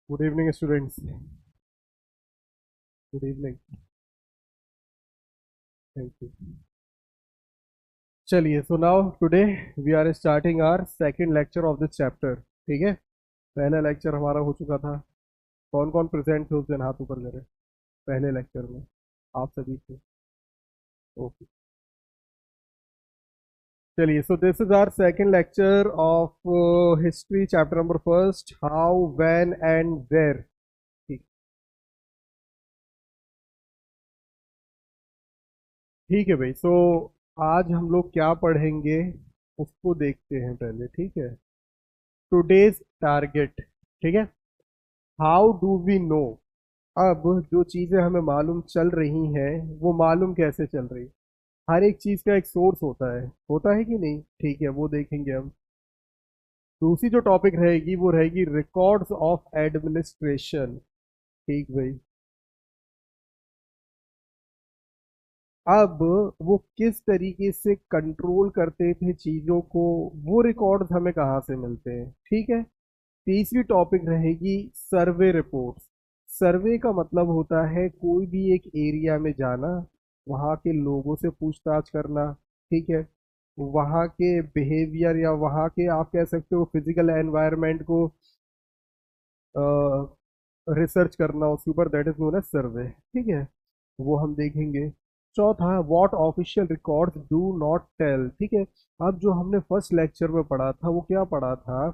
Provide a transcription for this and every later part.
Good evening, students. Good evening. Thank you. चलिए, so now today we are starting our second lecture of this chapter. ठीक है, पहला lecture हमारा हो चुका था. कौन कौन प्रेजेंट थे उस दिन, हाथ ऊपर करें. पहले लेक्चर में आप सभी थे. ओके. चलिए, so this is our second lecture of history chapter number first, how, when and where. ठीक. ठीक है भाई. so आज हम लोग क्या पढ़ेंगे उसको देखते हैं पहले. ठीक है, टुडेज टारगेट. ठीक है, हाउ डू वी नो. अब जो चीजें हमें मालूम चल रही हैं वो मालूम कैसे चल रही. हर एक चीज का एक सोर्स होता है कि नहीं. ठीक है, वो देखेंगे हम. दूसरी जो टॉपिक रहेगी वो रहेगी रिकॉर्ड्स ऑफ एडमिनिस्ट्रेशन. ठीक भाई. अब वो किस तरीके से कंट्रोल करते थे चीजों को, वो रिकॉर्ड्स हमें कहाँ से मिलते हैं. ठीक है. तीसरी टॉपिक रहेगी सर्वे रिपोर्ट्स. सर्वे का मतलब होता है कोई भी एक एरिया में जाना, वहाँ के लोगों से पूछताछ करना. ठीक है, वहाँ के बिहेवियर या वहाँ के आप कह सकते हो फिजिकल एनवायरनमेंट को रिसर्च करना उसके ऊपर, that is known as survey. ठीक है, वो हम देखेंगे. चौथा, what official records do not tell. ठीक है, अब जो हमने फर्स्ट लेक्चर में पढ़ा था वो क्या पढ़ा था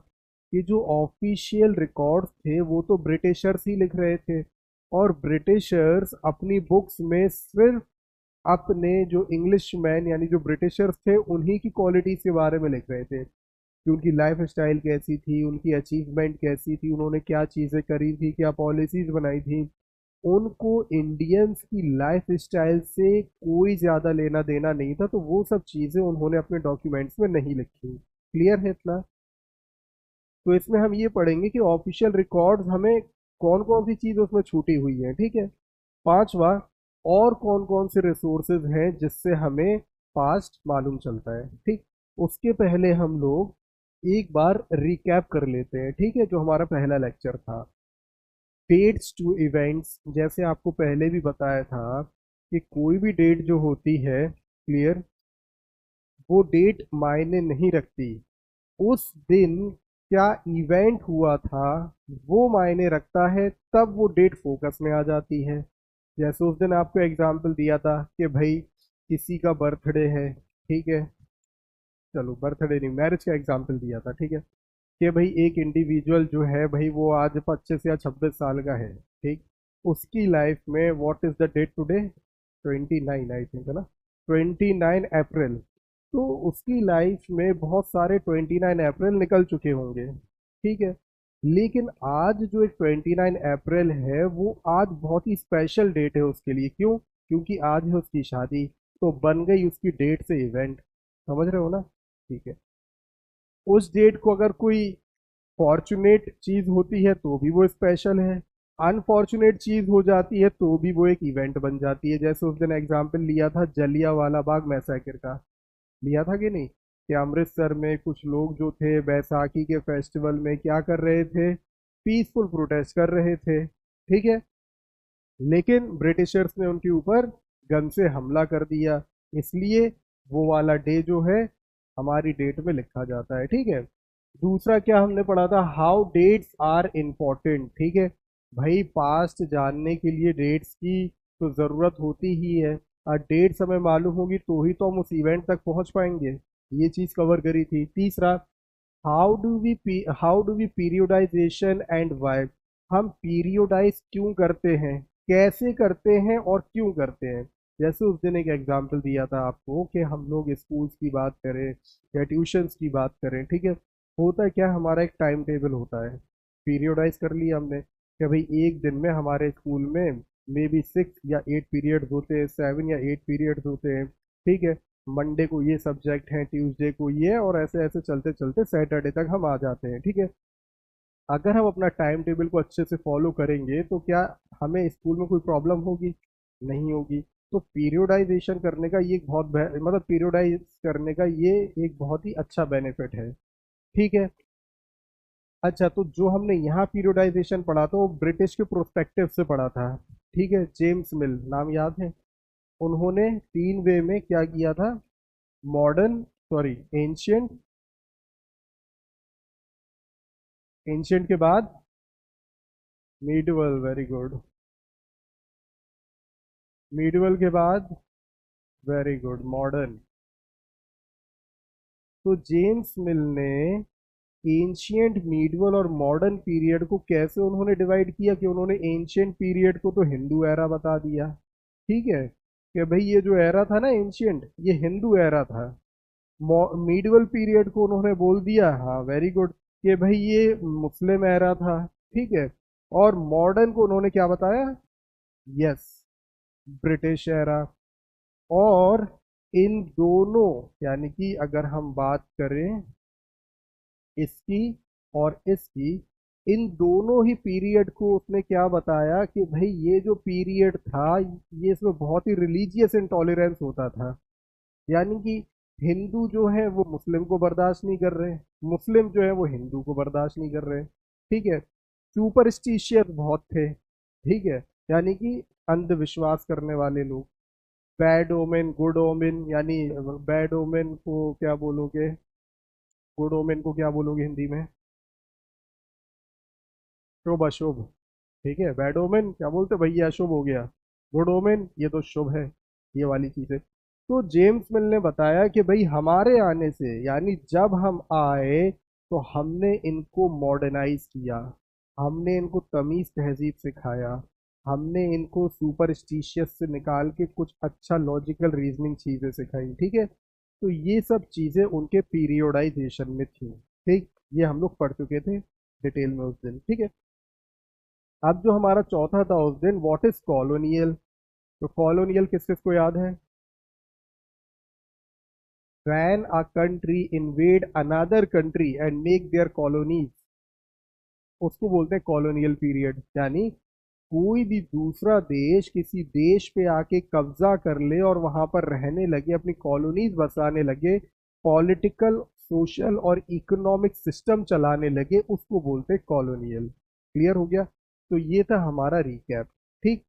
कि जो ऑफिशियल रिकॉर्ड्स थे वो तो ब्रिटिशर्स ही लिख रहे थे, और ब्रिटिशर्स अपनी बुक्स में सिर्फ अपने जो इंग्लिश मैन यानी जो ब्रिटिशर्स थे उन्हीं की क्वालिटीज के बारे में लिख रहे थे कि उनकी लाइफ स्टाइल कैसी थी, उनकी अचीवमेंट कैसी थी, उन्होंने क्या चीज़ें करी थी, क्या पॉलिसीज बनाई थी. उनको इंडियंस की लाइफ स्टाइल से कोई ज़्यादा लेना देना नहीं था, तो वो सब चीज़ें उन्होंने अपने डॉक्यूमेंट्स में नहीं लिखी. क्लियर है इतना. तो इसमें हम ये पढ़ेंगे कि ऑफिशियल रिकॉर्ड्स हमें कौन कौन सी चीज़ उसमें छूटी हुई है. ठीक है. पांचवा, और कौन कौन से रिसोर्सेज हैं जिससे हमें पास्ट मालूम चलता है. ठीक. उसके पहले हम लोग एक बार रिकैप कर लेते हैं. ठीक है, जो हमारा पहला लेक्चर था, डेट्स टू इवेंट्स. जैसे आपको पहले भी बताया था कि कोई भी डेट जो होती है, क्लियर, वो डेट मायने नहीं रखती. उस दिन क्या इवेंट हुआ था वो मायने रखता है, तब वो डेट फोकस में आ जाती है. जैसे उस दिन आपको एग्जाम्पल दिया था कि भाई किसी का बर्थडे है. ठीक है, चलो बर्थडे नहीं, मैरिज का एग्जाम्पल दिया था. ठीक है, कि भाई एक इंडिविजुअल जो है भाई वो आज 25 या 26 साल का है. ठीक. उसकी लाइफ में what is the date today, 29 I think है ना, 29 अप्रैल. तो उसकी लाइफ में बहुत सारे 29 अप्रैल निकल चुके होंगे. ठीक है, लेकिन आज जो एक 29 अप्रैल है वो आज बहुत ही स्पेशल डेट है उसके लिए. क्यों? क्योंकि आज है उसकी शादी, तो बन गई उसकी डेट से इवेंट. समझ रहे हो ना. ठीक है. उस डेट को अगर कोई फॉर्चुनेट चीज होती है तो भी वो स्पेशल है, अनफॉर्चुनेट चीज हो जाती है तो भी वो एक इवेंट बन जाती है. जैसे उस दिन एग्जाम्पल लिया था जलिया वाला बाग मैसेकर का, लिया था कि नहीं, कि अमृतसर में कुछ लोग जो थे बैसाखी के फेस्टिवल में क्या कर रहे थे, पीसफुल प्रोटेस्ट कर रहे थे. ठीक है, लेकिन ब्रिटिशर्स ने उनके ऊपर गन से हमला कर दिया, इसलिए वो वाला डे जो है हमारी डेट में लिखा जाता है. ठीक है. दूसरा क्या हमने पढ़ा था, हाउ डेट्स आर इम्पोर्टेंट. ठीक है, भाई पास्ट जानने के लिए डेट्स की तो ज़रूरत होती ही है, और डेट्स हमें मालूम होगी तो ही तो हम उस इवेंट तक पहुंच पाएंगे. ये चीज़ कवर करी थी. तीसरा, how do we periodization and why. हम पीरियोडाइज क्यों करते हैं, कैसे करते हैं और क्यों करते हैं. जैसे उस दिन एक एग्जांपल दिया था आपको कि हम लोग स्कूल्स की बात करें या ट्यूशन्स की बात करें. ठीक है, होता है क्या, हमारा एक टाइम टेबल होता है, पीरियोडाइज कर लिया हमने कि भाई एक दिन में हमारे स्कूल में मे बी 6 या 8 पीरियड्स होते हैं, 7 या 8 पीरियड्स होते हैं. ठीक है, मंडे को ये सब्जेक्ट हैं, ट्यूसडे को ये, और ऐसे ऐसे चलते चलते सैटरडे तक हम आ जाते हैं. ठीक है, अगर हम अपना टाइम टेबल को अच्छे से फॉलो करेंगे तो क्या हमें स्कूल में कोई प्रॉब्लम होगी, नहीं होगी. तो पीरियोडाइजेशन करने का ये एक बहुत मतलब पीरियोडाइज करने का ये एक बहुत ही अच्छा बेनिफिट है. ठीक है. अच्छा, तो जो हमने यहाँ पीरियोडाइजेशन पढ़ा था वो ब्रिटिश के प्रोस्पेक्टिव से पढ़ा था। ठीक है, जेम्स मिल नाम याद है? उन्होंने तीन वे में क्या किया था? मॉडर्न, सॉरी, एंशियंट, एंशियंट के बाद मीडिवल, वेरी गुड, मीडिवल के बाद वेरी गुड मॉडर्न। तो जेम्स मिल ने एंशियंट, मीडिवल और मॉडर्न पीरियड को कैसे उन्होंने डिवाइड किया कि उन्होंने एंशियंट पीरियड को तो हिंदू एरा बता दिया। ठीक है, कि भाई ये जो एरा था ना एंशियंट, ये हिंदू एरा था। मीडिवल पीरियड को उन्होंने बोल दिया, हाँ वेरी गुड, कि भाई ये मुस्लिम एरा था। ठीक है, और मॉडर्न को उन्होंने क्या बताया? Yes, British era. और इन दोनों, यानी कि अगर हम बात करें इसकी और इसकी, इन दोनों ही पीरियड को उसने क्या बताया कि भाई ये जो पीरियड था ये इसमें बहुत ही रिलीजियस इंटॉलरेंस होता था। यानी कि हिंदू जो है वो मुस्लिम को बर्दाश्त नहीं कर रहे, मुस्लिम जो है वो हिंदू को बर्दाश्त नहीं कर रहे। ठीक है, सुपरस्टिशियस बहुत थे। ठीक है, यानी कि अंधविश्वास करने वाले लोग। बैड ओमेन, गुड ओमेन, यानी बैड ओमेन को क्या बोलोगे? गुड ओमेन को क्या बोलोगे हिंदी में? शुभ अशुभ। ठीक है, बैड ओमेन क्या बोलते भैया? अशुभ हो गया। गुड ओमेन ये तो शुभ है, ये वाली चीजें। तो जेम्स मिल ने बताया कि भाई हमारे आने से, यानी जब हम आए तो हमने इनको मॉडर्नाइज किया, हमने इनको तमीज तहजीब सिखाया, हमने इनको सुपरस्टिशियस से निकाल के कुछ अच्छा लॉजिकल रीजनिंग चीजें सिखाई। ठीक है, तो ये सब चीजें उनके पीरियोडाइजेशन में थी। ठीक, ये हम लोग पढ़ चुके थे डिटेल में उस दिन। ठीक है, अब जो हमारा चौथा था उस दिन, व्हाट इज कॉलोनियल। तो कॉलोनियल किस किस को याद है? When a country invade another country and make their colonies, उसको बोलते हैं कॉलोनियल पीरियड। यानी कोई भी दूसरा देश किसी देश पे आके कब्जा कर ले और वहां पर रहने लगे, अपनी कॉलोनीज बसाने लगे, पॉलिटिकल, सोशल और इकोनॉमिक सिस्टम चलाने लगे, उसको बोलते हैं कॉलोनियल। क्लियर हो गया? तो ये था हमारा रिकैप। ठीक,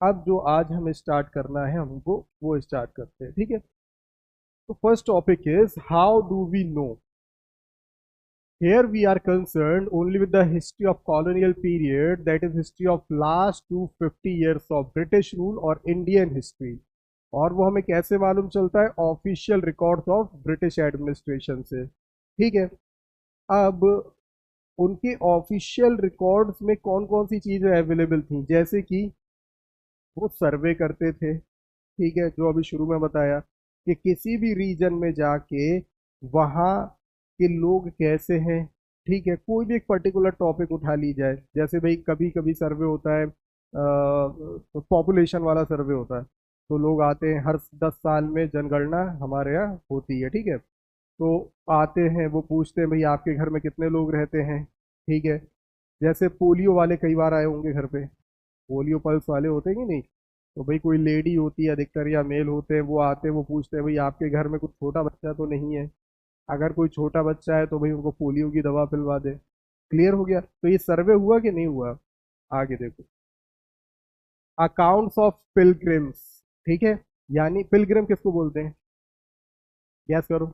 अब जो आज हमें स्टार्ट करना है हमको वो स्टार्ट करते हैं। ठीक है, तो first topic is how do we know. Here we are concerned only with the history of colonial period, that is history of last 250 years of British rule और Indian history। और वो हमें कैसे मालूम चलता है? Official records of British administration से। ठीक है, अब उनके ऑफिशियल रिकॉर्ड्स में कौन कौन सी चीजें अवेलेबल थी? जैसे कि वो सर्वे करते थे। ठीक है, जो अभी शुरू में बताया कि किसी भी रीजन में जाके वहाँ के लोग कैसे हैं। ठीक है, कोई भी एक पर्टिकुलर टॉपिक उठा ली जाए, जैसे भाई कभी कभी सर्वे होता है, पॉपुलेशन वाला सर्वे होता है, तो लोग आते हैं हर 10 साल में, जनगणना हमारे यहाँ होती है। ठीक है, तो आते हैं, वो पूछते हैं भाई आपके घर में कितने लोग रहते हैं। ठीक है, जैसे पोलियो वाले कई बार आए होंगे घर पे, पोलियो पल्स वाले होते हैं कि नहीं, तो भाई कोई लेडी होती है अधिकतर या मेल होते हैं, वो आते हैं, वो पूछते हैं भाई आपके घर में कुछ छोटा बच्चा तो नहीं है? अगर कोई छोटा बच्चा है तो भाई उनको पोलियो की दवा पिलवा दे। क्लियर हो गया? तो ये सर्वे हुआ कि नहीं हुआ? आगे देखो, अकाउंट्स ऑफ पिलग्रिम्स। ठीक है, यानी पिलग्रिम किसको बोलते हैं? गैस करो।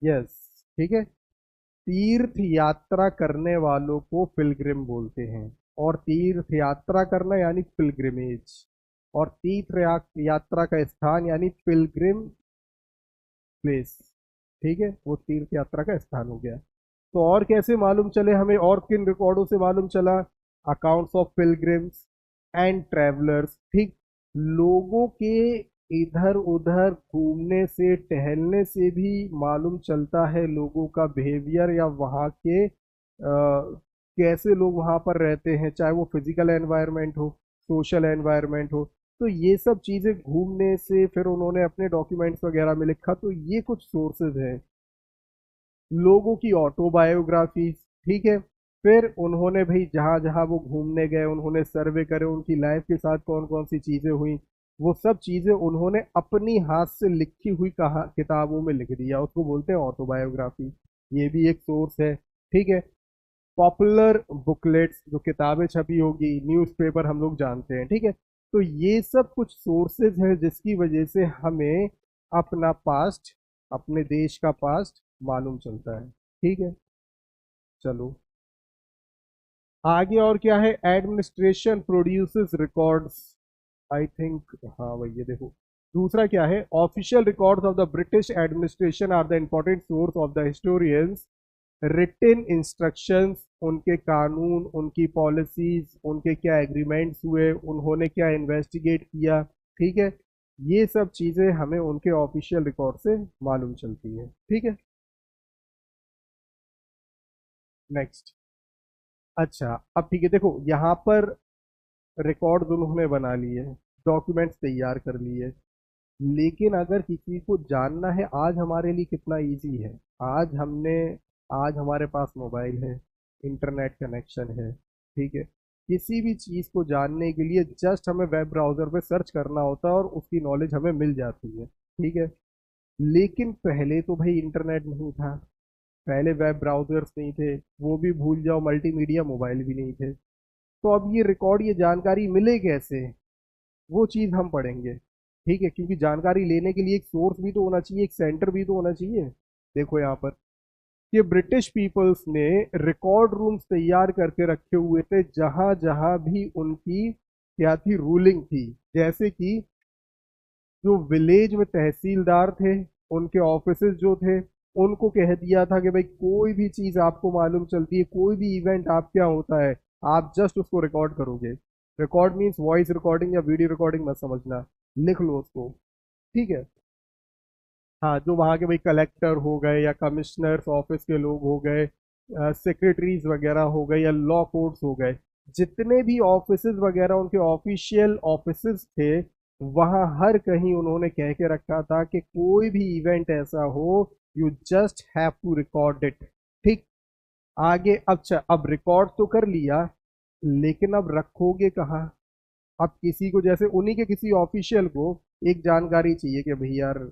यस, ठीक है, तीर्थ यात्रा करने वालों को पिलग्रिम बोलते हैं। और तीर्थ यात्रा करना यानी पिलग्रिमेज, और तीर्थ यात्रा का स्थान यानी पिलग्रिम प्लेस। ठीक है, वो तीर्थ यात्रा का स्थान हो गया। तो और कैसे मालूम चले हमें, और किन रिकॉर्डों से मालूम चला? Accounts of pilgrims and travellers. ठीक, लोगों के इधर उधर घूमने से, टहलने से भी मालूम चलता है लोगों का बिहेवियर, या वहाँ के कैसे लोग वहाँ पर रहते हैं, चाहे वो फिजिकल एनवायरनमेंट हो, सोशल एनवायरनमेंट हो। तो ये सब चीज़ें घूमने से फिर उन्होंने अपने डॉक्यूमेंट्स वगैरह में लिखा, तो ये कुछ सोर्सेज हैं। लोगों की ऑटोबायोग्राफीज। ठीक है, फिर उन्होंने भाई जहाँ जहाँ वो घूमने गए उन्होंने सर्वे करे, उनकी लाइफ के साथ कौन कौन सी चीज़ें हुई, वो सब चीज़ें उन्होंने अपनी हाथ से लिखी हुई कहा किताबों में लिख दिया, उसको बोलते हैं ऑटोबायोग्राफी। ये भी एक सोर्स है। ठीक है। पॉपुलर बुकलेट्स, जो किताबें छपी होगी, न्यूज़पेपर हम लोग जानते हैं। ठीक है। तो ये सब कुछ सोर्सेज है जिसकी वजह से हमें अपना पास्ट, अपने देश का पास्ट मालूम चलता है। ठीक है। चलो आगे और क्या है, administration produces records. I think, हाँ भाई ये देखो, दूसरा क्या है, official records of the British administration are the important source of the historians. Written instructions, उनके कानून, उनकी पॉलिसीज, उनके क्या एग्रीमेंट्स हुए, उन्होंने क्या इन्वेस्टिगेट किया। ठीक है। ये सब चीज़ें हमें उनके ऑफिशियल रिकॉर्ड से मालूम चलती है। ठीक है। नेक्स्ट। अच्छा अब ठीक है, देखो यहाँ पर रिकॉर्ड उन्होंने बना लिए, डॉक्यूमेंट्स तैयार कर लिए, लेकिन अगर किसी को जानना है आज हमारे लिए कितना इजी है, आज हमने, आज हमारे पास मोबाइल है, इंटरनेट कनेक्शन है। ठीक है। किसी भी चीज़ को जानने के लिए जस्ट हमें वेब ब्राउज़र पे सर्च करना होता है और उसकी नॉलेज हमें मिल जाती है। ठीक है। लेकिन पहले तो भाई इंटरनेट नहीं था, पहले वेब ब्राउज़र्स नहीं थे, वो भी भूल जाओ, मल्टीमीडिया मोबाइल भी नहीं थे। तो अब ये रिकॉर्ड, ये जानकारी मिले कैसे, वो चीज़ हम पढ़ेंगे। ठीक है। क्योंकि जानकारी लेने के लिए एक सोर्स भी तो होना चाहिए, एक सेंटर भी तो होना चाहिए। देखो यहाँ पर, ये ब्रिटिश पीपल्स ने रिकॉर्ड रूम्स तैयार करके रखे हुए थे जहां जहां भी उनकी क्या थी, रूलिंग थी। जैसे कि जो विलेज में तहसीलदार थे, उनके ऑफिसेज जो थे, उनको कह दिया था कि भाई कोई भी चीज़ आपको मालूम चलती है, कोई भी इवेंट आप क्या होता है, आप जस्ट उसको रिकॉर्ड करोगे। रिकॉर्ड मीन्स वॉइस रिकॉर्डिंग या वीडियो रिकॉर्डिंग मत समझना, लिख लो उसको। ठीक है। हाँ, जो वहाँ के भाई कलेक्टर हो गए या कमिश्नर्स ऑफिस के लोग हो गए, सेक्रेटरीज वगैरह हो गए या लॉ कोर्ट्स हो गए, जितने भी ऑफिसेज वगैरह उनके ऑफिशियल ऑफिसेज थे, वहाँ हर कहीं उन्होंने कह के रखा था कि कोई भी इवेंट ऐसा हो, you just have to record it. ठीक। आगे अब रिकॉर्ड तो कर लिया, लेकिन अब रखोगे कहाँ। अब किसी को, जैसे उन्हीं के किसी ऑफिशियल को एक जानकारी चाहिए कि भाई यार,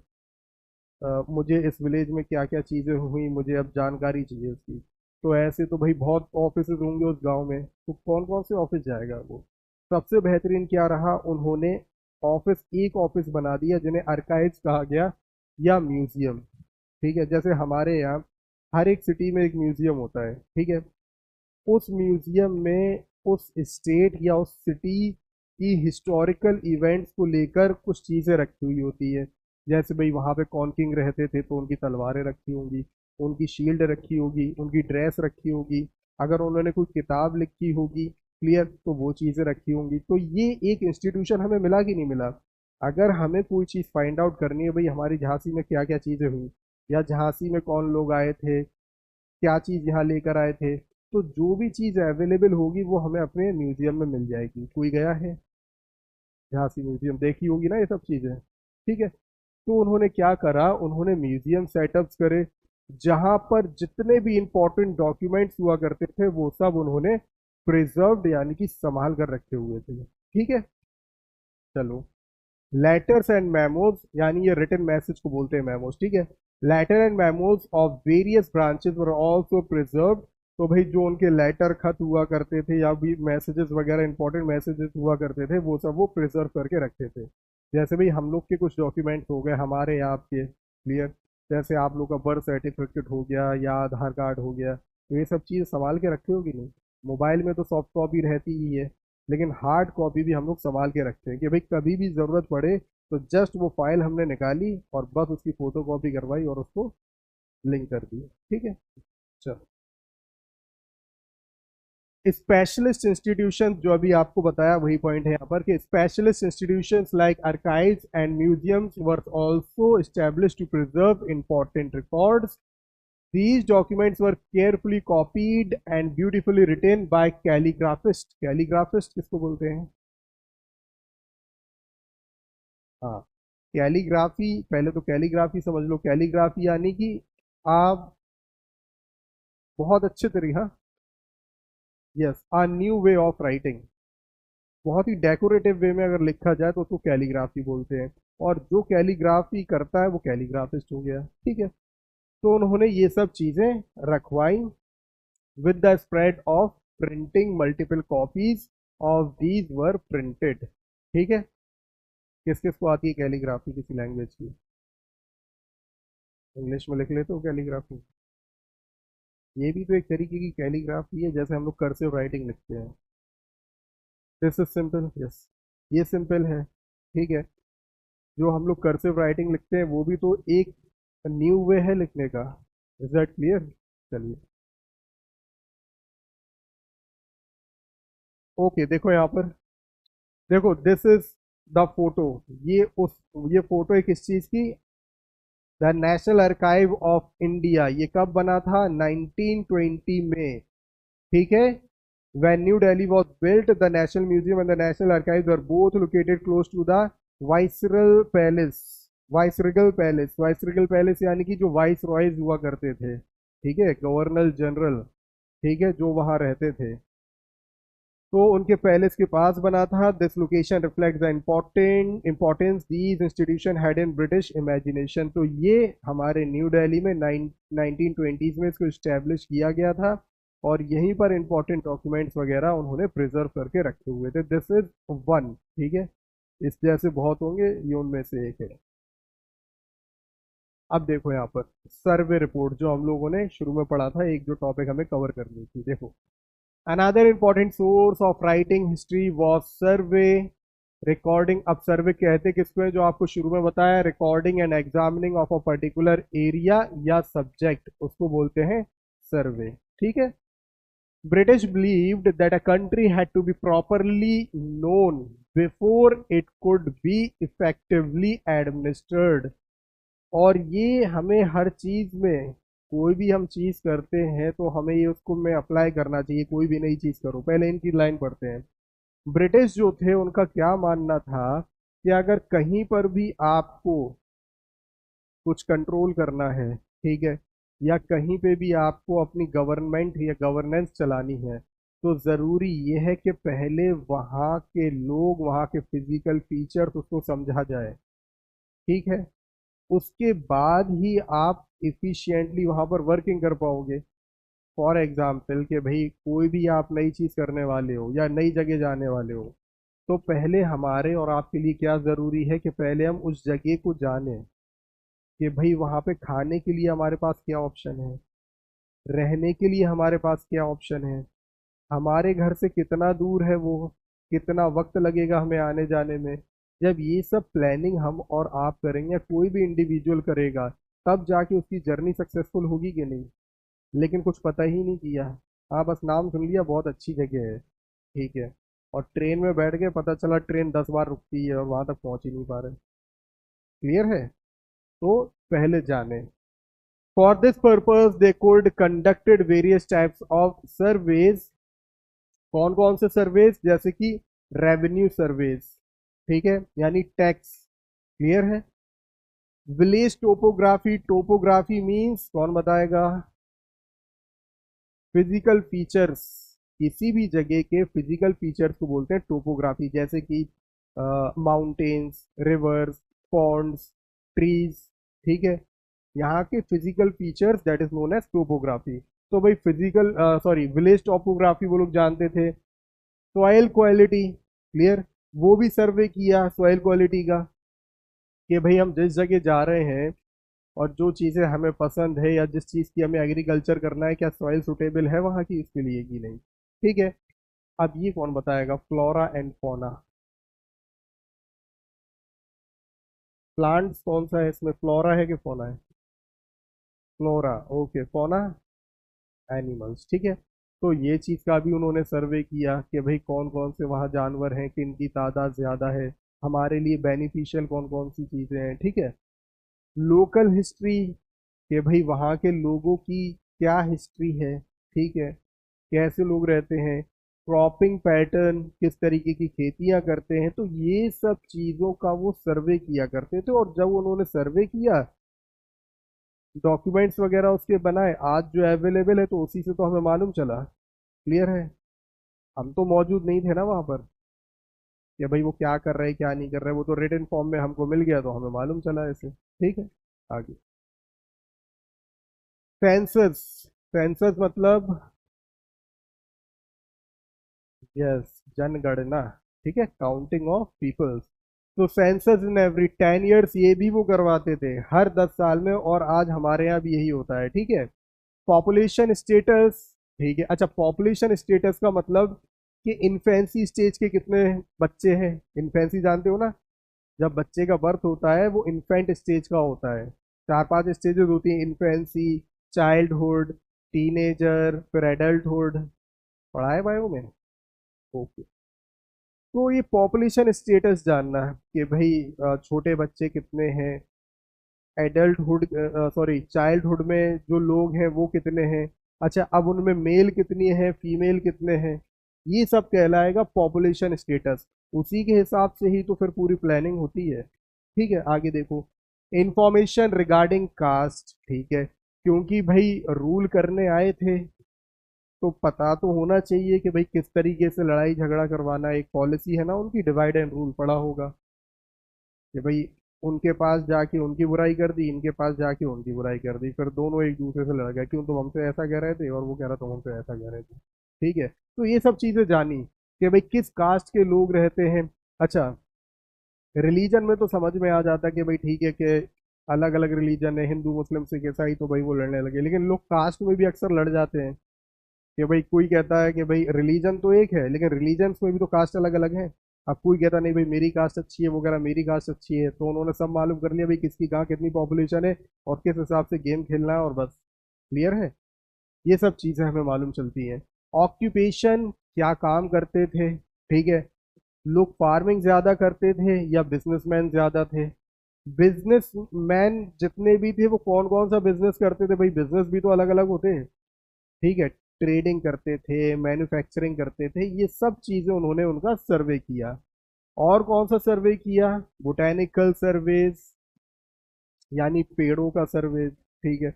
मुझे इस विलेज में क्या क्या चीज़ें हुई, मुझे अब जानकारी चाहिए उसकी। तो ऐसे तो भाई बहुत ऑफिस होंगे उस गांव में, तो कौन कौन से ऑफिस जाएगा वो। सबसे बेहतरीन क्या रहा, उन्होंने ऑफिस, एक ऑफिस बना दिया जिन्हें आर्काइव्स कहा गया या म्यूजियम। ठीक है। जैसे हमारे यहाँ हर एक सिटी में एक म्यूजियम होता है। ठीक है। उस म्यूजियम में उस स्टेट या उस सिटी की हिस्टोरिकल इवेंट्स को लेकर कुछ चीज़ें रखी हुई होती है। जैसे भाई वहाँ पे कौन किंग रहते थे तो उनकी तलवारें रखी होंगी, उनकी शील्ड रखी होगी, उनकी ड्रेस रखी होगी, अगर उन्होंने कोई किताब लिखी होगी, क्लियर, तो वो चीज़ें रखी होंगी। तो ये एक इंस्टीट्यूशन हमें मिला कि नहीं मिला। अगर हमें कोई चीज़ फाइंड आउट करनी है भाई, हमारी झांसी में क्या क्या चीज़ें हुई, या झांसी में कौन लोग आए थे, क्या चीज़ यहाँ लेकर आए थे, तो जो भी चीज़ अवेलेबल होगी वो हमें अपने म्यूजियम में मिल जाएगी। कोई गया है झांसी म्यूजियम, देखी होगी ना ये सब चीज़ें। ठीक है। तो उन्होंने क्या करा, उन्होंने म्यूजियम सेटअप्स करे जहां पर जितने भी इंपॉर्टेंट डॉक्यूमेंट्स हुआ करते थे वो सब उन्होंने प्रिजर्व्ड यानी कि संभाल कर रखे हुए थे। ठीक है। चलो, लेटर्स एंड मेमोज, यानी ये रिटन मैसेज को बोलते हैं मेमोज। ठीक है। Letter and memos of various branches were also preserved. तो भाई जो उनके लेटर खत हुआ करते थे या भी मैसेजेस वगैरह, इंपॉर्टेंट मैसेजेस हुआ करते थे, वो सब वो प्रिजर्व करके रखते थे। जैसे भाई हम लोग के कुछ डॉक्यूमेंट्स हो गए, हमारे यहाँ आपके, क्लियर, जैसे आप लोग का बर्थ सर्टिफिकेट हो गया या आधार कार्ड हो गया, तो ये सब चीज़ संभाल के रखे होगी नहीं। मोबाइल में तो सॉफ्ट कॉपी रहती ही है, लेकिन हार्ड कॉपी भी हम लोग संभाल के रखते हैं कि भाई कभी भी ज़रूरत पड़े तो जस्ट वो फाइल हमने निकाली और बस उसकी फ़ोटो कॉपी करवाई और उसको लिंक कर दिया। ठीक है। चलो, स्पेशलिस्ट इंस्टीट्यूशन, जो अभी आपको बताया वही पॉइंट है यहाँ पर कि specialist institutions like archives and museums were also established to preserve important records. These documents were carefully copied and beautifully written by calligraphist। calligraphist किसको बोलते हैं? हाँ, कैलीग्राफी, पहले तो कैलीग्राफी समझ लो, कैलीग्राफी यानी कि आप बहुत अच्छे तरीके, हाँ, yes, a new way of writing, बहुत ही डेकोरेटिव वे में अगर लिखा जाए तो उसको कैलीग्राफी बोलते हैं। और जो कैलीग्राफी करता है वो कैलीग्राफिस्ट हो गया। ठीक है। तो उन्होंने ये सब चीजें रखवाई। With the spread of printing multiple copies of these were printed. ठीक है। किस किस को आती है कैलीग्राफी किसी लैंग्वेज की? इंग्लिश में लिख लेते हो कैलीग्राफी? ये भी तो एक तरीके की कैलीग्राफी है, जैसे हम लोग कर्सिव राइटिंग लिखते हैं। दिस इज सिंपल, यस, ये सिंपल है। ठीक है। जो हम लोग कर्सिव राइटिंग लिखते हैं वो भी तो एक न्यू वे है लिखने का। Is that clear? चलिए। ओके, देखो यहाँ पर, देखो दिस इज द फोटो। ये उस ये फोटो है किस चीज की? The national archive of India. ये कब बना था? 1920 में। ठीक है। When New Delhi was built, the National Museum and the National Archives were both located close to the Viceroyal Palace। Viceregal palace, viceregal palace यानी कि जो वाइस रॉयज हुआ करते थे, ठीक है, गवर्नर जनरल, ठीक है, जो वहां रहते थे, तो उनके पैलेस के पास बना था। This location reflect the importance these institution had in British imagination. तो ये हमारे न्यू दिल्ली में 1920s में इसको इस्टेब्लिश किया गया था, और यहीं पर इंपॉर्टेंट डॉक्यूमेंट्स वगैरह उन्होंने प्रिजर्व करके रखे हुए थे। This is one. ठीक है। इस जैसे बहुत होंगे, ये उनमें से एक है। अब देखो यहाँ पर सर्वे रिपोर्ट, जो हम लोगों ने शुरू में पढ़ा था, एक जो टॉपिक हमें कवर करनी थी। देखो, another important source of writing history was survey recording. अब सर्वे कहते किसको है? जो आपको शुरू में बताया, recording and examining of a particular area या सब्जेक्ट, उसको बोलते हैं सर्वे। ठीक है। British believed that a country had to be properly known before it could be effectively administered। और ये हमें हर चीज में, कोई भी हम चीज करते हैं तो हमें ये उसको में अप्लाई करना चाहिए। कोई भी नई चीज करो, पहले इनकी लाइन पढ़ते हैं। ब्रिटिश जो थे उनका क्या मानना था कि अगर कहीं पर भी आपको कुछ कंट्रोल करना है, ठीक है, या कहीं पे भी आपको अपनी गवर्नमेंट या गवर्नेंस चलानी है, तो ज़रूरी ये है कि पहले वहाँ के लोग, वहाँ के फिजिकल फीचर्स उसको समझा जाए। ठीक है। उसके बाद ही आप इफिशिएंटली वहाँ पर वर्किंग कर पाओगे। फॉर एग्जाम्पल कि भाई कोई भी आप नई चीज़ करने वाले हो या नई जगह जाने वाले हो, तो पहले हमारे और आपके लिए क्या ज़रूरी है कि पहले हम उस जगह को जानें कि भाई वहाँ पे खाने के लिए हमारे पास क्या ऑप्शन है, रहने के लिए हमारे पास क्या ऑप्शन है, हमारे घर से कितना दूर है वो, कितना वक्त लगेगा हमें आने जाने में। जब ये सब प्लानिंग हम और आप करेंगे या कोई भी इंडिविजुअल करेगा, तब जाके उसकी जर्नी सक्सेसफुल होगी कि नहीं। लेकिन कुछ पता ही नहीं किया। हाँ, बस नाम सुन लिया, बहुत अच्छी जगह है, ठीक है, और ट्रेन में बैठ के पता चला ट्रेन 10 बार रुकती है और वहां तक पहुंच ही नहीं पा रहे। क्लियर है? तो पहले जाने। For this purpose, they could conducted various types of surveys। कौन कौन से सर्वेज? जैसे कि रेवेन्यू सर्वेज, ठीक है, यानी टैक्स। क्लियर है? Village topography. टोपोग्राफी मींस, कौन बताएगा? Physical features. किसी भी जगह के फिजिकल फीचर्स को बोलते हैं टोपोग्राफी। जैसे कि माउंटेन्स, रिवर्स, पॉन्ड्स, ट्रीज, ठीक है, यहाँ के physical features, that is known as topography. तो भाई फिजिकल, सॉरी, विलेज टोपोग्राफी वो लोग जानते थे। सॉइल क्वालिटी, क्लियर, वो भी सर्वे किया सॉइल क्वालिटी का, कि भाई हम जिस जगह जा रहे हैं और जो चीज़ें हमें पसंद है या जिस चीज़ की हमें एग्रीकल्चर करना है, क्या सॉइल सुटेबल है वहाँ की इसके लिए कि नहीं। ठीक है। अब ये कौन बताएगा? Flora and fauna. प्लांट्स कौन सा है इसमें, फ्लोरा है कि फौना है? Flora, okay. Fauna, animals. ठीक है। तो ये चीज़ का भी उन्होंने सर्वे किया कि भाई कौन कौन से वहाँ जानवर हैं, किन की तादाद ज़्यादा है, हमारे लिए बेनिफिशियल कौन कौन सी चीज़ें हैं। ठीक है। लोकल हिस्ट्री, कि भाई वहाँ के लोगों की क्या हिस्ट्री है, ठीक है, कैसे लोग रहते हैं, क्रॉपिंग पैटर्न, किस तरीके की खेतियां करते हैं, तो ये सब चीज़ों का वो सर्वे किया करते थे। और जब उन्होंने सर्वे किया, डॉक्यूमेंट्स वगैरह उसके बनाए, आज जो अवेलेबल है, तो उसी से तो हमें मालूम चला। क्लियर है? हम तो मौजूद नहीं थे ना वहाँ पर, कि भाई वो क्या कर रहे हैं क्या नहीं कर रहे हैं, वो तो रिटन फॉर्म में हमको मिल गया तो हमें मालूम चला ऐसे। ठीक है। आगे। सेंसस, सेंसस मतलब, यस, जनगणना, ठीक है, काउंटिंग ऑफ पीपल्स। तो सेंसस इन एवरी 10 ईयर्स, ये भी वो करवाते थे हर 10 साल में, और आज हमारे यहाँ भी यही होता है, ठीक है। पॉपुलेशन स्टेटस, ठीक है। अच्छा, पॉपुलेशन स्टेटस का मतलब कि इन्फेंसी स्टेज के कितने बच्चे हैं। इन्फेंसी जानते हो ना, जब बच्चे का बर्थ होता है वो इन्फेंट स्टेज का होता है। 4-5 स्टेजेस होती हैं, इन्फेंसी, चाइल्डहुड, टीनेजर, फिर एडल्टहुड। पढ़ा है बायो में। ओके। तो ये पॉपुलेशन स्टेटस जानना है कि भाई छोटे बच्चे कितने हैं, एडल्टहुड, सॉरी चाइल्डहुड में जो लोग हैं वो कितने हैं। अच्छा, अब उनमें मेल कितनी है, फीमेल कितने हैं, ये सब कहलाएगा पॉपुलेशन स्टेटस। उसी के हिसाब से ही तो फिर पूरी प्लानिंग होती है। ठीक है, आगे देखो। इंफॉर्मेशन रिगार्डिंग कास्ट, ठीक है, क्योंकि भाई रूल करने आए थे तो पता तो होना चाहिए कि भाई किस तरीके से लड़ाई झगड़ा करवाना है। एक पॉलिसी है ना उनकी, डिवाइड एंड रूल, पड़ा होगा कि भाई उनके पास जाके उनकी बुराई कर दी, इनके पास जाके उनकी बुराई कर दी, फिर दोनों एक दूसरे से लड़ गए, क्यों तुम हमसे ऐसा कह रहे थे और वो कह रहा तुम हमसे ऐसा कह रहे थे। ठीक है, तो ये सब चीजें जानी कि भाई किस कास्ट के लोग रहते हैं। अच्छा, रिलीजन में तो समझ में आ जाता है कि भाई ठीक है कि अलग अलग रिलीजन है, हिंदू मुस्लिम सिख ईसाई, तो भाई वो लड़ने लगे। लेकिन लोग कास्ट में भी अक्सर लड़ जाते हैं कि भाई कोई कहता है कि भाई रिलीजन तो एक है लेकिन रिलीजन्स में भी तो कास्ट अलग अलग है। अब कोई कहता नहीं भाई मेरी कास्ट अच्छी है, वो कह रहा मेरी कास्ट अच्छी है, तो उन्होंने सब मालूम कर लिया भाई किसकी कहाँ कितनी पॉपुलेशन है और किस हिसाब से गेम खेलना है, और बस क्लियर है। ये सब चीजें हमें मालूम चलती हैं। ऑक्यूपेशन, क्या काम करते थे, ठीक है। लोग फार्मिंग ज्यादा करते थे या बिजनेसमैन ज्यादा थे। बिजनेसमैन जितने भी थे वो कौन कौन सा बिजनेस करते थे, भाई बिजनेस भी तो अलग अलग होते हैं, ठीक है। ट्रेडिंग करते थे, मैन्युफैक्चरिंग करते थे, ये सब चीजें उन्होंने उनका सर्वे किया। और कौन सा सर्वे किया, बोटेनिकल सर्वेज, यानी पेड़ों का सर्वे, ठीक है।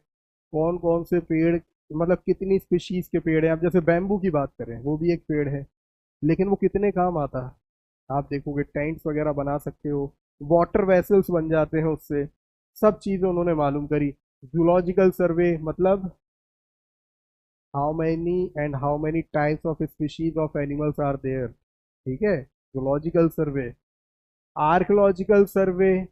कौन कौन से पेड़, मतलब कितनी स्पीशीज के पेड़ हैं। अब जैसे बैम्बू की बात करें, वो भी एक पेड़ है, लेकिन वो कितने काम आता है। आप देखोगे टेंट्स वगैरह बना सकते हो, वाटर वेसल्स बन जाते हैं उससे। सब चीजें उन्होंने मालूम करी। जूलॉजिकल सर्वे मतलब how many and how many types of species of animals are there, ठीक है, जूलॉजिकल सर्वे। आर्कियोलॉजिकल सर्वे,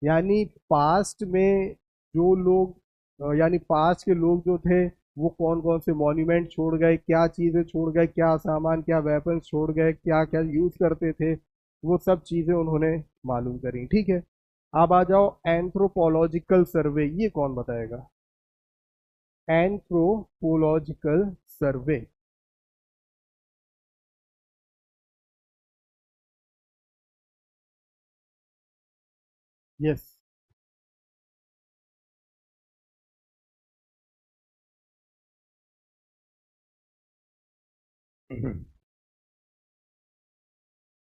यानी पास्ट में जो लोग, यानी पास्ट के लोग जो थे वो कौन कौन से मॉन्यूमेंट छोड़ गए, क्या चीज़ें छोड़ गए, क्या सामान, क्या वेपन्स छोड़ गए, क्या क्या यूज़ करते थे, वो सब चीज़ें उन्होंने मालूम करी, ठीक है। अब आ जाओ एंथ्रोपोलॉजिकल सर्वे, ये कौन बताएगा। Anthropological survey, yes.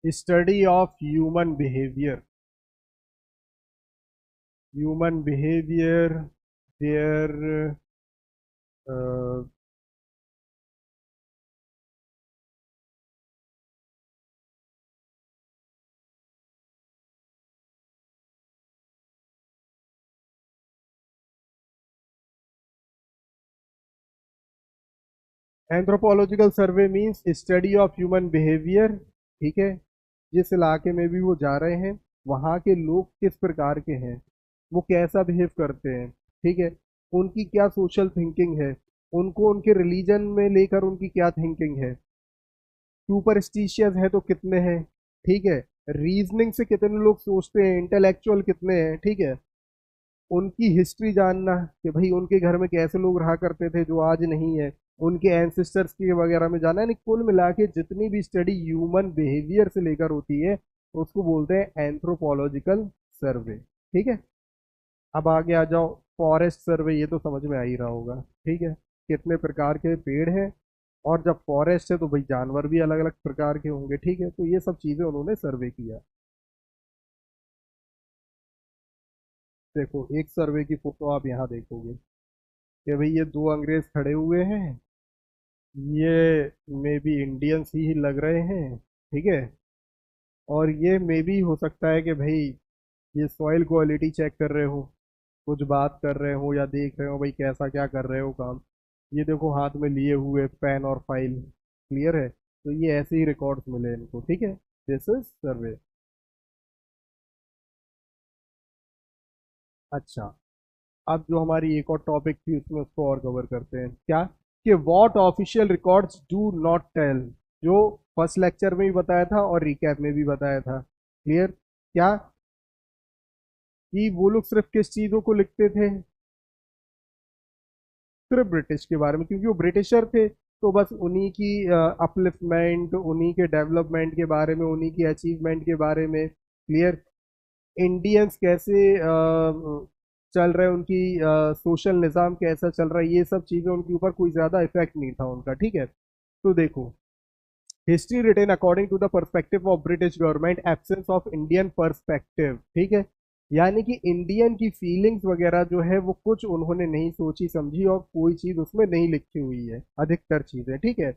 Study of human behaviour, human behaviour, there, anthropological survey means study of human behaviour, ठीक है। जिस इलाके में भी वो जा रहे हैं वहाँ के लोग किस प्रकार के हैं, वो कैसा बिहेव करते हैं, ठीक है। उनकी क्या सोशल थिंकिंग है, उनको उनके रिलीजन में लेकर उनकी क्या थिंकिंग है। सुपरस्टिशियस है तो कितने हैं, ठीक है। रीजनिंग से कितने लोग सोचते हैं, इंटेलेक्चुअल कितने हैं, ठीक है। उनकी हिस्ट्री जानना कि भाई उनके घर में कैसे लोग रहा करते थे जो आज नहीं है, उनके एंसेस्टर्स के वगैरह में जाना, यानी कुल मिला के जितनी भी स्टडी ह्यूमन बिहेवियर से लेकर होती है उसको बोलते हैं एंथ्रोपोलॉजिकल सर्वे, ठीक है। अब आगे आ जाओ, फॉरेस्ट सर्वे, ये तो समझ में आ ही रहा होगा, ठीक है। कितने प्रकार के पेड़ हैं, और जब फॉरेस्ट है तो भाई जानवर भी अलग अलग प्रकार के होंगे, ठीक है। तो ये सब चीज़ें उन्होंने सर्वे किया। देखो एक सर्वे की फोटो आप यहाँ देखोगे कि भाई ये दो अंग्रेज खड़े हुए हैं, ये मे बी इंडियंस ही लग रहे हैं, ठीक है। और ये मे बी हो सकता है कि भाई ये सॉइल क्वालिटी चेक कर रहे हो, कुछ बात कर रहे हो या देख रहे हो भाई कैसा क्या कर रहे हो काम, ये देखो हाथ में लिए हुए पेन और फाइल, क्लियर है। तो ये ऐसे ही रिकॉर्ड्स मिले इनको, ठीक है। दिस इज सर्वे। अच्छा, अब जो हमारी एक और टॉपिक थी उसमें उसको और कवर करते हैं क्या, कि what official records do not tell, जो फर्स्ट लेक्चर में भी बताया था और रिकैप में भी बताया था, क्लियर। क्या कि वो लोग सिर्फ किस चीजों को लिखते थे, सिर्फ ब्रिटिश के बारे में, क्योंकि वो ब्रिटिशर थे, तो बस उन्हीं की अपलिफ्टमेंट, उन्हीं के डेवलपमेंट के बारे में, उन्हीं की अचीवमेंट के बारे में, क्लियर। इंडियंस कैसे चल रहे हैं, उनकी सोशल निज़ाम कैसा चल रहा है, ये सब चीज़ें उनके ऊपर कोई ज़्यादा इफेक्ट नहीं था उनका, ठीक है। तो देखो, history written according to the perspective of British government, absence of Indian perspective, ठीक है। यानी कि इंडियन की फीलिंग्स वगैरह जो है वो कुछ उन्होंने नहीं सोची समझी, और कोई चीज़ उसमें नहीं लिखी हुई है, अधिकतर चीज़ें, ठीक है।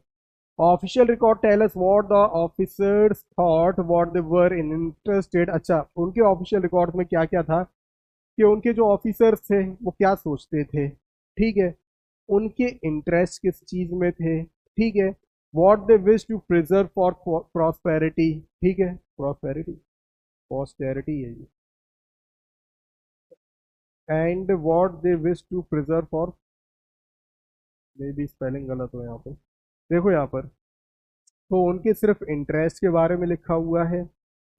Official record tell us what the officers thought, what they were interested. अच्छा, उनके ऑफिशियल रिकॉर्ड में क्या क्या था, कि उनके जो ऑफिसर्स थे वो क्या सोचते थे, ठीक है, उनके इंटरेस्ट किस चीज में थे, ठीक है। What they wish to preserve for prosperity, ठीक है, प्रॉस्पेरिटी, पॉस्टेरिटी है ये, and what they wish to preserve for, maybe spelling गलत हो यहाँ पे, देखो यहाँ पर, तो उनके सिर्फ इंटरेस्ट के बारे में लिखा हुआ है,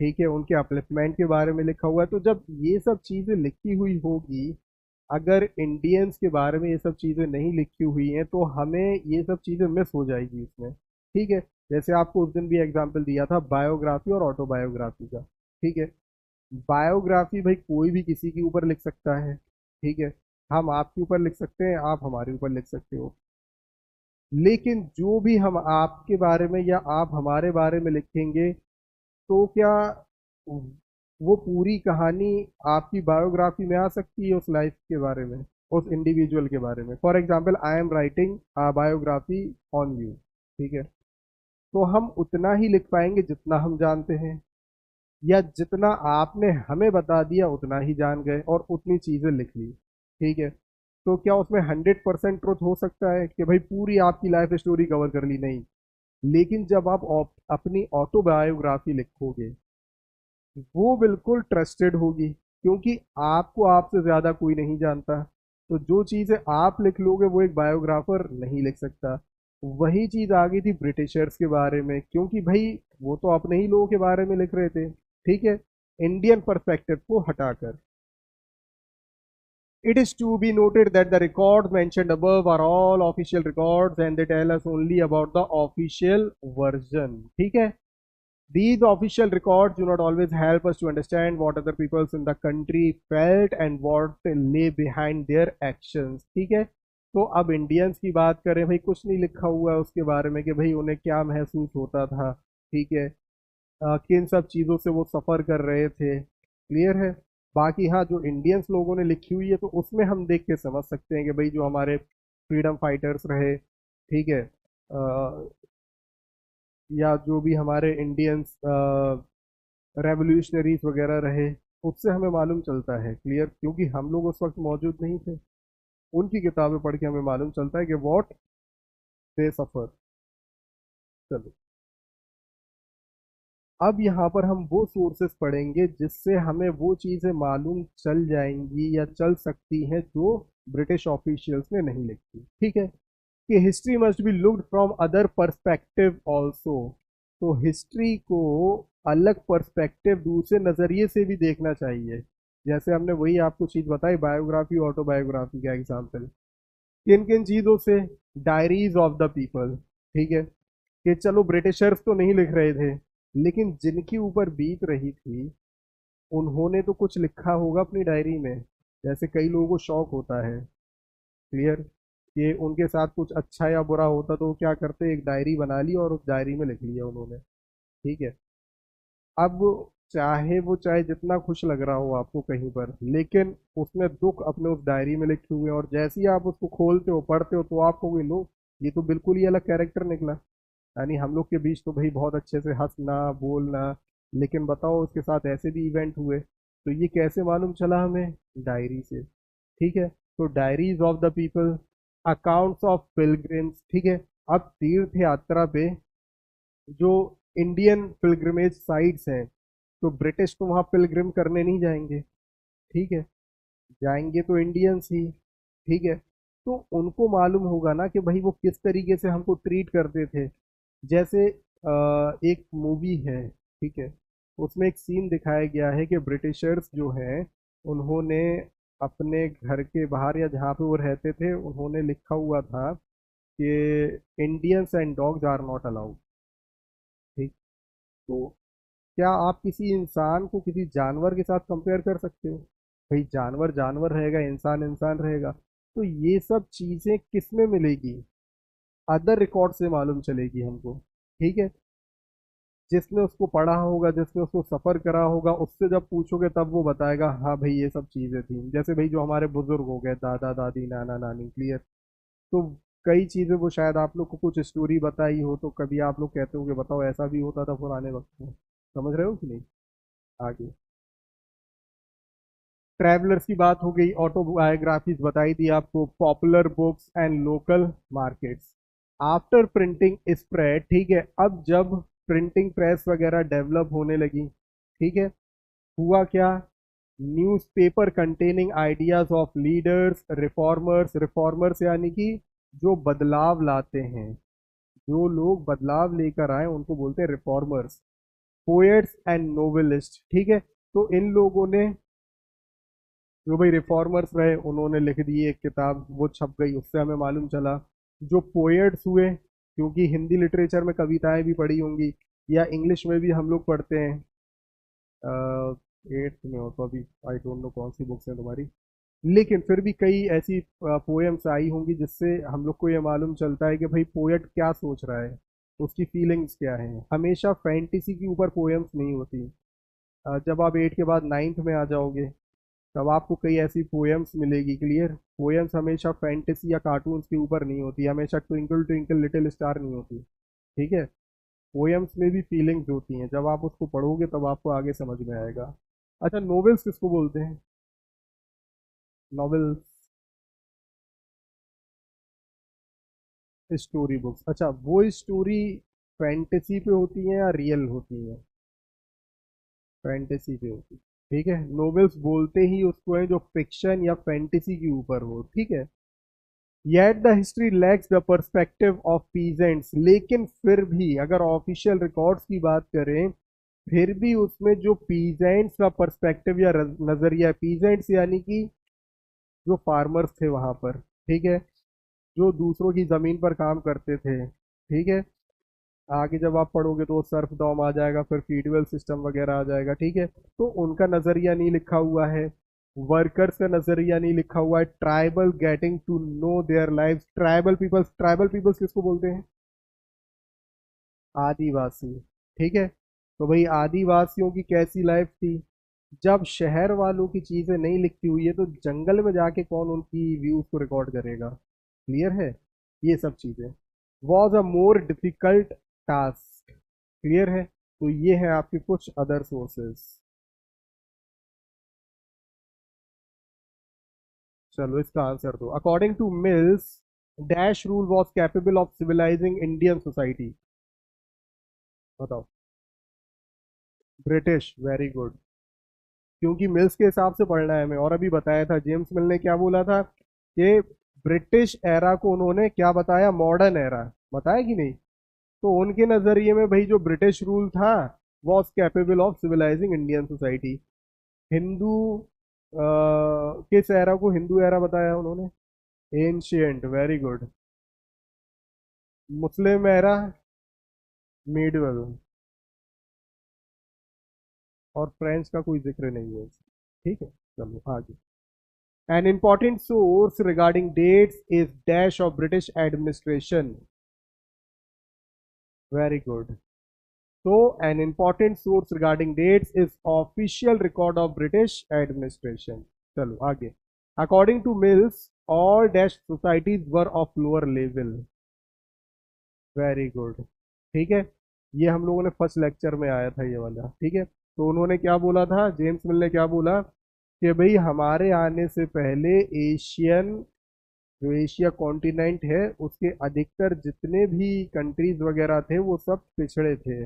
ठीक है, उनके अपलिफ्टमेंट के बारे में लिखा हुआ है। तो जब ये सब चीज़ें लिखी हुई होगी, अगर इंडियंस के बारे में ये सब चीज़ें नहीं लिखी हुई हैं तो हमें ये सब चीज़ें मिस हो जाएगी इसमें, ठीक है। जैसे आपको उस दिन भी एग्जाम्पल दिया था बायोग्राफी और ऑटोबायोग्राफी का, ठीक है। बायोग्राफी भाई कोई भी किसी के ऊपर लिख सकता है, ठीक है, हम आपके ऊपर लिख सकते हैं, आप हमारे ऊपर लिख सकते हो, लेकिन जो भी हम आपके बारे में या आप हमारे बारे में लिखेंगे, तो क्या वो पूरी कहानी आपकी बायोग्राफी में आ सकती है, उस लाइफ के बारे में, उस इंडिविजुअल के बारे में। For example, I am writing a biography on you, ठीक है, तो हम उतना ही लिख पाएंगे जितना हम जानते हैं, या जितना आपने हमें बता दिया उतना ही जान गए और उतनी चीज़ें लिख ली, ठीक है। तो क्या उसमें 100% ट्रुथ हो सकता है कि भाई पूरी आपकी लाइफ स्टोरी कवर कर ली? नहीं। लेकिन जब आप अपनी ऑटोबायोग्राफी लिखोगे, वो बिल्कुल ट्रस्टेड होगी, क्योंकि आपको आपसे ज़्यादा कोई नहीं जानता। तो जो चीज़ें आप लिख लोगे वो एक बायोग्राफर नहीं लिख सकता। वही चीज़ आ गई थी ब्रिटिशर्स के बारे में, क्योंकि भाई वो तो अपने ही लोगों के बारे में लिख रहे थे, ठीक है, इंडियन पर्सपेक्टिव को हटाकर। It is to be noted that the records mentioned above are all official records and they tell us only about the official version. ठीक है? These official records do not always help us to understand what other peoples in the country felt and what lay behind their actions. ठीक है, तो अब Indians की बात करें, भाई कुछ नहीं लिखा हुआ है उसके बारे में कि भाई उन्हें क्या महसूस होता था, ठीक है, किन सब चीज़ों से वो सफ़र कर रहे थे, क्लियर है। बाकी हाँ, जो इंडियंस लोगों ने लिखी हुई है तो उसमें हम देख के समझ सकते हैं कि भाई जो हमारे फ्रीडम फाइटर्स रहे, ठीक है, या जो भी हमारे इंडियंस रेवोल्यूशनरीज वगैरह रहे, उससे हमें मालूम चलता है, क्लियर, क्योंकि हम लोग उस वक्त मौजूद नहीं थे। उनकी किताबें पढ़ के हमें मालूम चलता है कि वॉट दे सफर। चलो, अब यहाँ पर हम वो सोर्सेस पढ़ेंगे जिससे हमें वो चीज़ें मालूम चल जाएंगी या चल सकती हैं जो ब्रिटिश ऑफिशियल्स ने नहीं लिखी, ठीक है। कि history must be looked from other perspective also, तो हिस्ट्री को अलग पर्सपेक्टिव, दूसरे नज़रिए से भी देखना चाहिए। जैसे हमने वही आपको चीज़ बताई, बायोग्राफी ऑटोबायोग्राफी का एग्जाम्पल, किन किन चीज़ों से, डायरीज ऑफ द पीपल, ठीक है, कि चलो ब्रिटिशर्स तो नहीं लिख रहे थे, लेकिन जिनके ऊपर बीत रही थी उन्होंने तो कुछ लिखा होगा अपनी डायरी में। जैसे कई लोगों को शौक होता है, क्लियर, कि उनके साथ कुछ अच्छा या बुरा होता तो वो क्या करते, एक डायरी बना ली और उस डायरी में लिख लिया उन्होंने, ठीक है। अब चाहे वो चाहे जितना खुश लग रहा हो आपको कहीं पर, लेकिन उसमें दुख अपने उस डायरी में लिखे हुए हैं, और जैसे ही आप उसको खोलते हो पढ़ते हो तो आपको कोई लो, ये तो बिल्कुल ही अलग कैरेक्टर निकला। यानी हम लोग के बीच तो भाई बहुत अच्छे से हंसना बोलना, लेकिन बताओ उसके साथ ऐसे भी इवेंट हुए, तो ये कैसे मालूम चला हमें? डायरी से। ठीक है। तो diaries of the people, accounts of pilgrims, ठीक है। अब तीर्थ यात्रा पे जो इंडियन पिलग्रिमेज साइट्स हैं, तो ब्रिटिश तो वहाँ पिलग्रिम करने नहीं जाएंगे, ठीक है। जाएंगे तो इंडियंस ही, ठीक है। तो उनको मालूम होगा ना कि भाई वो किस तरीके से हमको ट्रीट करते थे। जैसे एक मूवी है, ठीक है, उसमें एक सीन दिखाया गया है कि ब्रिटिशर्स जो हैं उन्होंने अपने घर के बाहर या जहाँ पे वो रहते थे उन्होंने लिखा हुआ था कि Indians and dogs are not allowed, ठीक। तो क्या आप किसी इंसान को किसी जानवर के साथ कंपेयर कर सकते हो? भाई जानवर जानवर रहेगा, इंसान इंसान रहेगा। तो ये सब चीजें किस में मिलेगी? अदर रिकॉर्ड से मालूम चलेगी हमको, ठीक है। जिसने उसको पढ़ा होगा, जिसने उसको सफर करा होगा, उससे जब पूछोगे तब वो बताएगा हाँ भाई ये सब चीजें थी। जैसे भाई जो हमारे बुजुर्ग हो गए, दादा दादी नाना नानी, क्लियर। तो कई चीजें वो शायद आप लोग को कुछ स्टोरी बताई हो, तो कभी आप लोग कहते हो कि बताओ ऐसा भी होता था पुराने वक्त में। समझ रहे हो कि नहीं? आगे ट्रैवलर्स की बात हो गई, ऑटोबायोग्राफीज बताई दी आपको, popular books and local markets. After printing spread, ठीक है, अब जब प्रिंटिंग प्रेस वगैरह डेवलप होने लगी, ठीक है, हुआ क्या? Newspaper containing ideas of leaders reformers, reformers यानी कि जो बदलाव लाते हैं, जो लोग बदलाव लेकर आए उनको बोलते हैं रिफॉर्मर्स। पोएट्स एंड नोवेलिस्ट, ठीक है। तो इन लोगों ने, जो भाई रिफॉर्मर्स रहे, उन्होंने लिख दी एक किताब, वो छप गई, उससे हमें मालूम चला। जो पोएट्स हुए, क्योंकि हिंदी लिटरेचर में कविताएं भी पढ़ी होंगी या इंग्लिश में भी हम लोग पढ़ते हैं, एट्थ में हो तो अभी आई डोंट नो कौन सी बुक्स हैं तुम्हारी, लेकिन फिर भी कई ऐसी पोएम्स आई होंगी जिससे हम लोग को ये मालूम चलता है कि भाई पोएट क्या सोच रहा है, उसकी फीलिंग्स क्या है। हमेशा फैंटेसी के ऊपर पोएम्स नहीं होती। जब आप एट के बाद नाइन्थ में आ जाओगे तब आपको कई ऐसी पोएम्स मिलेगी, क्लियर। पोएम्स हमेशा फैंटेसी या कार्टून्स के ऊपर नहीं होती, हमेशा ट्विंकल ट्विंकल लिटिल स्टार नहीं होती, ठीक है। पोएम्स में भी फीलिंग्स होती हैं, जब आप उसको पढ़ोगे तब आपको आगे समझ में आएगा। अच्छा, नोवेल्स किसको बोलते हैं? Novels, story books. अच्छा, वो स्टोरी फैंटेसी पे होती है या रियल होती है? फैंटेसी पे होती है, ठीक है। नोवेल्स बोलते ही उसको है जो फिक्शन या फैंटेसी के ऊपर हो, ठीक है। Yet the history lakhs the perspective of peasants, लेकिन फिर भी अगर ऑफिशियल रिकॉर्ड्स की बात करें, फिर भी उसमें जो पीजेंट्स का पर्सपेक्टिव या नजरिया, पीजेंट्स यानी कि जो फार्मर्स थे वहां पर, ठीक है, जो दूसरों की जमीन पर काम करते थे, ठीक है। आगे जब आप पढ़ोगे तो सर्फ डॉम आ जाएगा, फिर फीडवेल सिस्टम वगैरह आ जाएगा, ठीक है। तो उनका नजरिया नहीं लिखा हुआ है, वर्कर्स का नजरिया नहीं लिखा हुआ है। Tribal getting to know their life, tribal peoples, tribal peoples किसको बोलते हैं? आदिवासी, ठीक है। तो भाई आदिवासियों की कैसी लाइफ थी? जब शहर वालों की चीजें नहीं लिखी हुई है तो जंगल में जाके कौन उनकी व्यूज को रिकॉर्ड करेगा? क्लियर है? ये सब चीजें was a more difficult task, clear है। तो ये है आपके कुछ अदर सोर्सेस। चलो इसका आंसर दो। According to Mills, dash rule was capable of civilizing Indian society. बताओ। British, very good. क्योंकि मिल्स के हिसाब से पढ़ना है हमें, और अभी बताया था जेम्स मिल ने क्या बोला था कि ब्रिटिश एरा को उन्होंने क्या बताया, मॉडर्न एरा, बताया कि नहीं? तो उनके नजरिए में भाई जो ब्रिटिश रूल था was capable of civilizing Indian society. Hindu, किस एरा को हिंदू एरा बताया उन्होंने? Ancient, very good. Muslim era medieval, और फ्रेंच का कोई जिक्र नहीं है, ठीक है। चलो आगे। An important source regarding dates is dash of British administration. Very good. So, an important source regarding dates is official record of British administration. चलो आगे। According to Mills, all dash societies were of lower level. Very good. ठीक है। ये हम लोगों ने first lecture में आया था ये वाला, ठीक है। तो उन्होंने क्या बोला था, जेम्स मिल ने क्या बोला कि भाई हमारे आने से पहले एशियन, जो एशिया कॉन्टिनेंट है उसके अधिकतर जितने भी कंट्रीज वगैरह थे वो सब पिछड़े थे।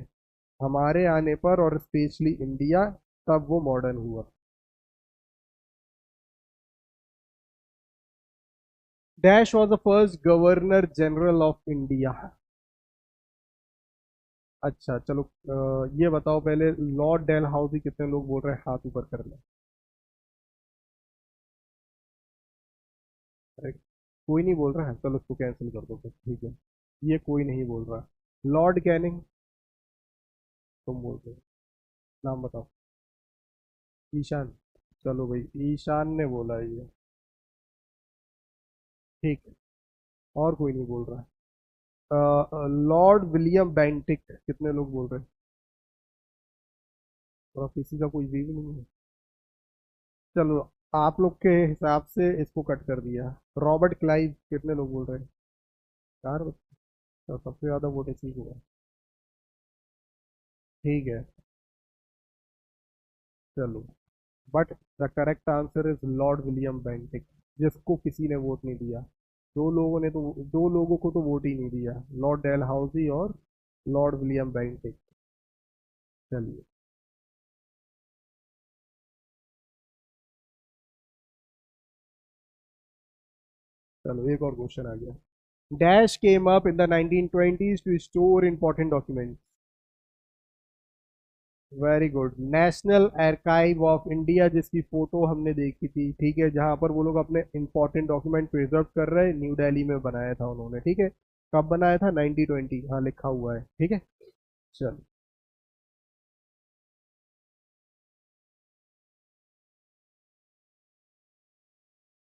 हमारे आने पर और स्पेशली इंडिया, तब वो मॉडर्न हुआ। Dash was the first governor general of India. अच्छा चलो, ये बताओ पहले, लॉर्ड डेलहाउसी कितने लोग बोल रहे हैं, हाथ ऊपर कर ले। अरे कोई नहीं बोल रहा है, चलो इसको कैंसिल कर दो फिर, ठीक है। ये कोई नहीं बोल रहा। लॉर्ड कैनिंग, तुम बोल रहे हो, नाम बताओ। ईशान, चलो भाई ईशान ने बोला ये, ठीक है। और कोई नहीं बोल रहा है। लॉर्ड विलियम बेंटिक कितने लोग बोल रहे हैं, और किसी का कोई भी नहीं है। चलो, आप लोग के हिसाब से इसको कट कर दिया। रॉबर्ट क्लाइव कितने लोग बोल रहे हैं, चार बच्चे, तो सबसे ज्यादा वोट इसी को है। ठीक है, चलो, but the correct answer is Lord William Bentinck, जिसको किसी ने वोट नहीं दिया। दो लोगों को तो वोट ही नहीं दिया, लॉर्ड डेलहाउसी और लॉर्ड विलियम बेंटिक। चलिए, चलो एक और क्वेश्चन आ गया। Dash came up in the 1920s to store important document. Very good, national archive of India, जिसकी फोटो हमने देखी थी, ठीक है, जहां पर वो लोग अपने इंपॉर्टेंट डॉक्यूमेंट प्रिजर्व कर रहे हैं, न्यू दिल्ली में बनाया था उन्होंने, ठीक है। कब बनाया था, 1920, हाँ लिखा हुआ है, ठीक है। चलो।